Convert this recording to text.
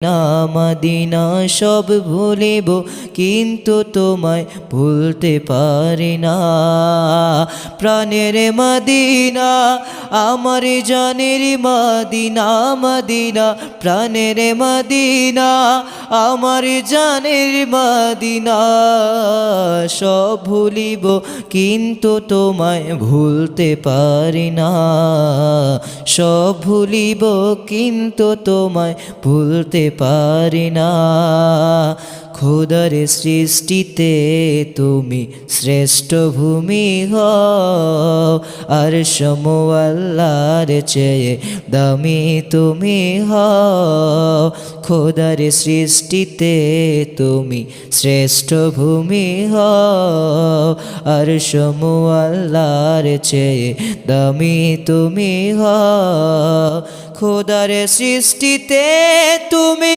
না মদিনা সব ভুলিব কিন্তু তোমায় ভুলতে পারি না। প্রাণের মদিনা আমার জানের মদিনা, মদিনা প্রাণের মদিনা আমার জানের মদিনা। সব ভুলিব কিন্তু তোমায় ভুলতে পারি না। সব ভুলিব কিন্তু তোমায় ভুলতে পারি না। খোদার সৃষ্টিতে তুমি শ্রেষ্ঠ ভূমি হও, আর আল্লাহর চেয়ে দামি তুমি হও। খোদার সৃষ্টিতে তুমি শ্রেষ্ঠ ভূমি হও, আর আল্লাহর চেয়ে দামি তুমি হও। খোদার সৃষ্টিতে তুমি